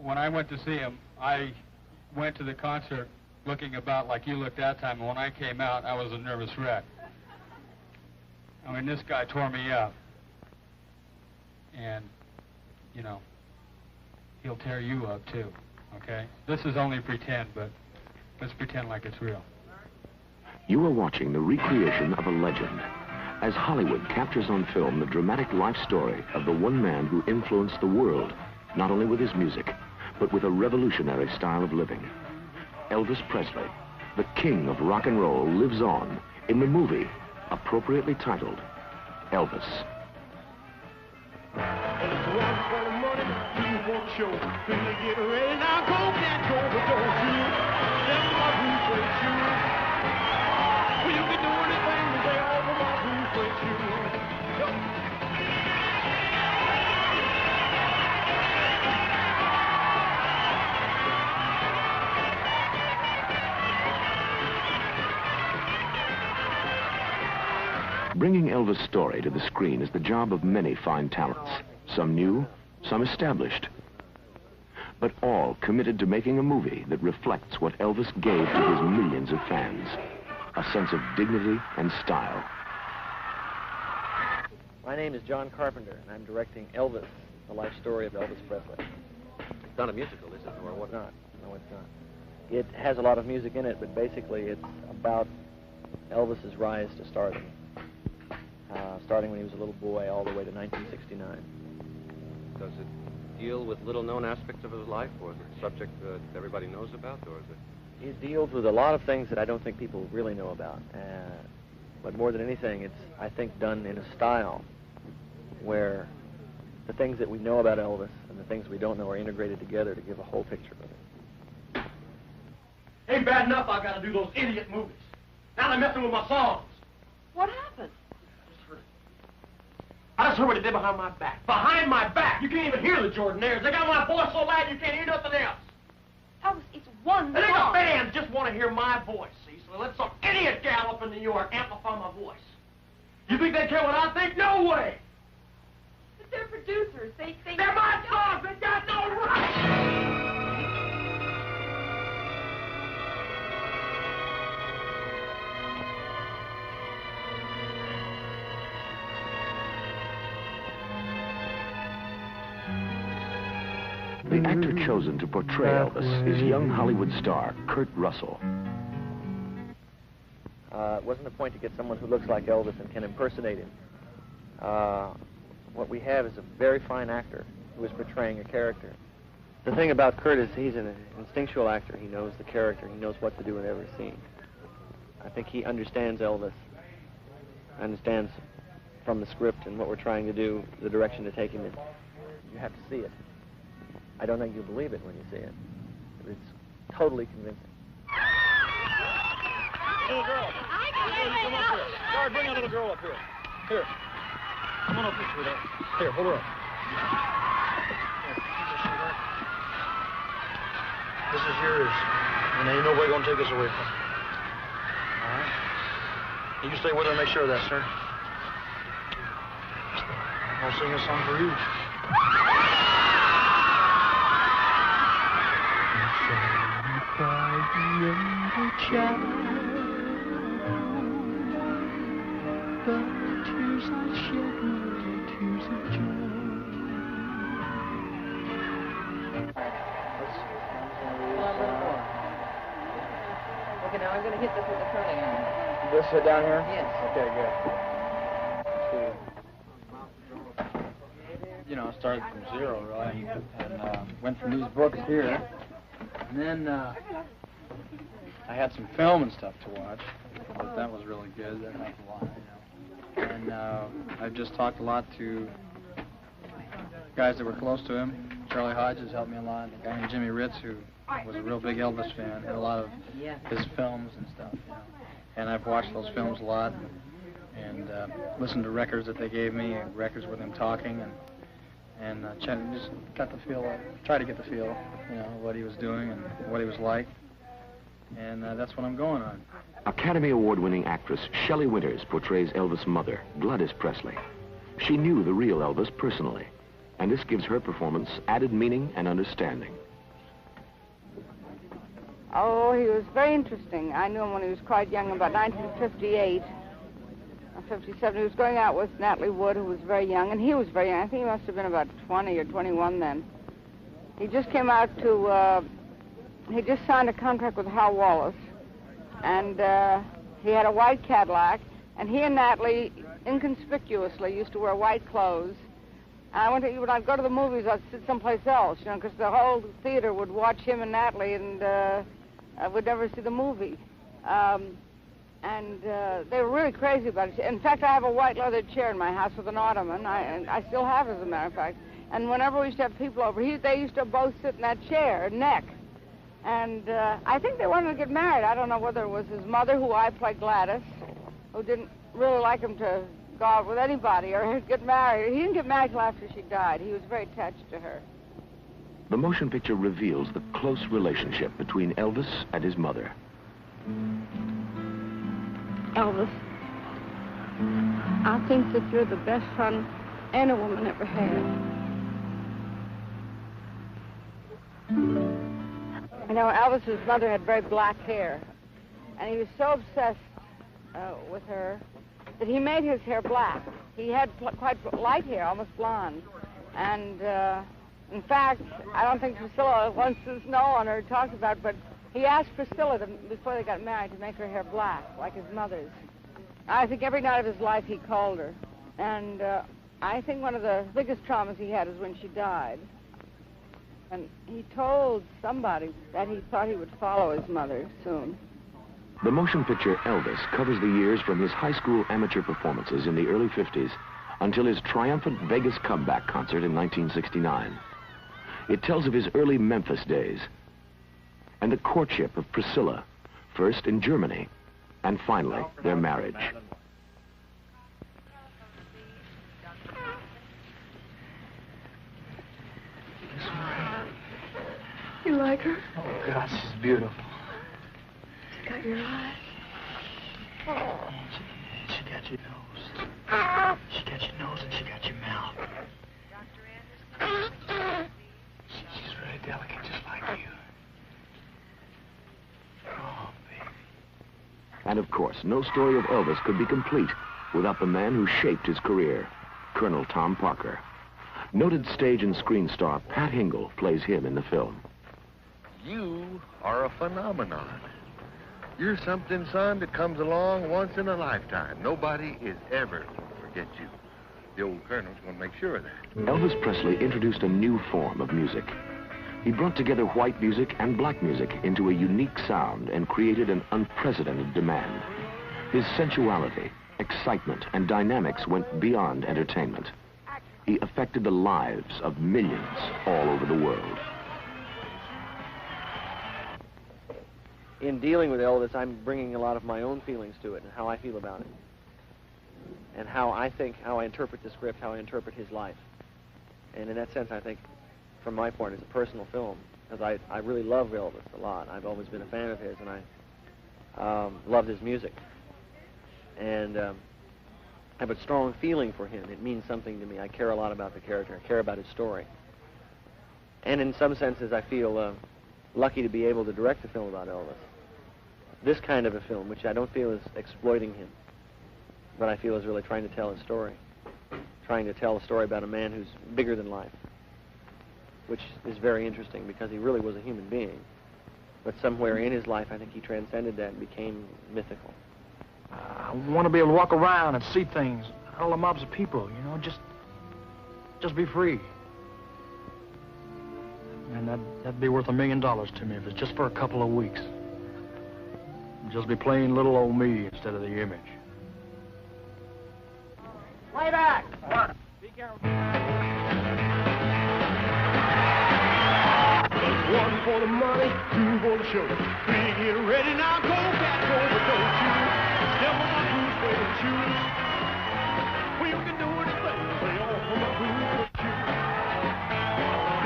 when I went to see him, I went to the concert looking about like you looked that time, and when I came out, I was a nervous wreck. I mean, this guy tore me up. And, you know, he'll tear you up too, okay? This is only pretend, but let's pretend like it's real. You are watching the recreation of a legend, as Hollywood captures on film the dramatic life story of the one man who influenced the world, not only with his music, but with a revolutionary style of living. Elvis Presley, the king of rock and roll, lives on in the movie appropriately titled Elvis. Bringing Elvis' story to the screen is the job of many fine talents, some new, some established, but all committed to making a movie that reflects what Elvis gave to his millions of fans, a sense of dignity and style. My name is John Carpenter, and I'm directing Elvis, the life story of Elvis Presley. It's not a musical, is it? Or what? Not. No, it's not. It has a lot of music in it, but basically it's about Elvis's rise to stardom. Starting when he was a little boy all the way to 1969. Does it deal with little-known aspects of his life, or is it a subject that everybody knows about, or is it? It deals with a lot of things that I don't think people really know about. But more than anything, it's, I think, done in a style where the things that we know about Elvis and the things we don't know are integrated together to give a whole picture of it. Ain't bad enough I gotta do those idiot movies. Now they're messing with my songs. What happened? I just heard what they did behind my back. Behind my back! You can't even hear the Jordanaires. They got my voice so loud you can't hear nothing else. Elvis, it's one And they song. got fans just want to hear my voice, see? So they let some idiot gal up in New York amplify my voice. You think they care what I think? No way! But they're producers. They're my songs! They got no right! The actor chosen to portray Elvis is young Hollywood star Kurt Russell. It wasn't a point to get someone who looks like Elvis and can impersonate him. What we have is a very fine actor who is portraying a character. The thing about Kurt is he's an instinctual actor. He knows the character. He knows what to do in every scene. I think he understands Elvis, understands from the script and what we're trying to do, the direction to take him in. You have to see it. I don't think you'll believe it when you see it. It's totally convincing. Little girl. Come up here. Sorry, bring a little girl up here. Here. Come on up here, sweetheart. Here, hold her up. This is yours. And ain't nobody gonna take us away from it. All right? You stay with her and make sure of that, sir. I'll sing a song for you. Okay, now I'm going to hit this with the turning iron. This down here? Yes. Okay, good. You know, I started from zero, really, and went from these books here, and then I had some film and stuff to watch, but that was really good. That helped a lot, you know. And I've just talked a lot to guys that were close to him. Charlie Hodges helped me a lot. A guy named Jimmy Ritz, who was a real big Elvis fan, had a lot of his films and stuff, you know. And I've watched those films a lot and listened to records that they gave me, records with him talking, and just got the feel, try to get the feel, you know, what he was doing and what he was like. And that's what I'm going on. Academy Award-winning actress Shelley Winters portrays Elvis' mother, Gladys Presley. She knew the real Elvis personally, and this gives her performance added meaning and understanding. Oh, he was very interesting. I knew him when he was quite young, about 1958 or 57. He was going out with Natalie Wood, who was very young, and he was very young. I think he must have been about 20 or 21 then. He just came out to, he just signed a contract with Hal Wallace, and he had a white Cadillac, and he and Natalie inconspicuously used to wear white clothes. And when I'd go to the movies, I'd sit someplace else, you know, because the whole theater would watch him and Natalie, and I would never see the movie. They were really crazy about it. In fact, I have a white leather chair in my house with an ottoman. I still have, as a matter of fact. And whenever we used to have people over, they used to both sit in that chair, neck. And I think they wanted to get married. I don't know whether it was his mother, who I played Gladys, who didn't really like him to go out with anybody or get married. He didn't get married till after she died. He was very attached to her. The motion picture reveals the close relationship between Elvis and his mother. Elvis, I think that you're the best son any woman ever had. You know, Elvis's mother had very black hair, and he was so obsessed with her that he made his hair black. He had quite light hair, almost blonde. And in fact, I don't think Priscilla wants to know on her talked about it, but he asked Priscilla before they got married to make her hair black, like his mother's. I think every night of his life he called her. And I think one of the biggest traumas he had is when she died. And he told somebody that he thought he would follow his mother soon. The motion picture Elvis covers the years from his high school amateur performances in the early 50s until his triumphant Vegas comeback concert in 1969. It tells of his early Memphis days and the courtship of Priscilla, first in Germany, and finally their marriage. You like her? Oh, God, she's beautiful. She's got your eyes. She got your nose. She got your nose and she got your mouth. She's very delicate, just like you. Oh, baby. And of course, no story of Elvis could be complete without the man who shaped his career, Colonel Tom Parker. Noted stage and screen star Pat Hingle plays him in the film. You are a phenomenon. You're something, son, that comes along once in a lifetime. Nobody is ever going to forget you. The old colonel's going to make sure of that. Elvis Presley introduced a new form of music. He brought together white music and black music into a unique sound and created an unprecedented demand. His sensuality, excitement, and dynamics went beyond entertainment. He affected the lives of millions all over the world. In dealing with Elvis, I'm bringing a lot of my own feelings to it and how I feel about it. And how I think, how I interpret the script, how I interpret his life. And in that sense, I think, from my point, it's a personal film. Because I really love Elvis a lot. I've always been a fan of his, and I loved his music. And I have a strong feeling for him. It means something to me. I care a lot about the character. I care about his story. And in some senses, I feel lucky to be able to direct a film about Elvis. This kind of a film, which I don't feel is exploiting him, but I feel is really trying to tell a story. Trying to tell a story about a man who's bigger than life, which is very interesting because he really was a human being. But somewhere in his life, I think he transcended that and became mythical. I want to be able to walk around and see things, all the mobs of people, you know, just be free. And that'd be worth $1 million to me if it's just for a couple of weeks. Just be plain little old me instead of the image. Way back! Be careful. One for the money, two for the show. Three, get ready now, go back over, don't you? Step on my boots, baby, shoes. Well, you can do anything, play off on my boots, shoes.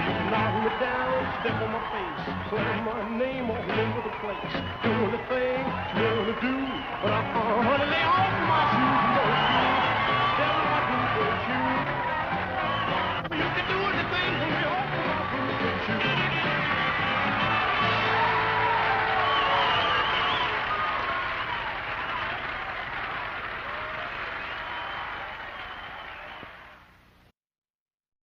You can knock me down, step on my face, slam my name all over the place. Do anything you wanna do, but honey, lay off my shoes, no shoes. Step on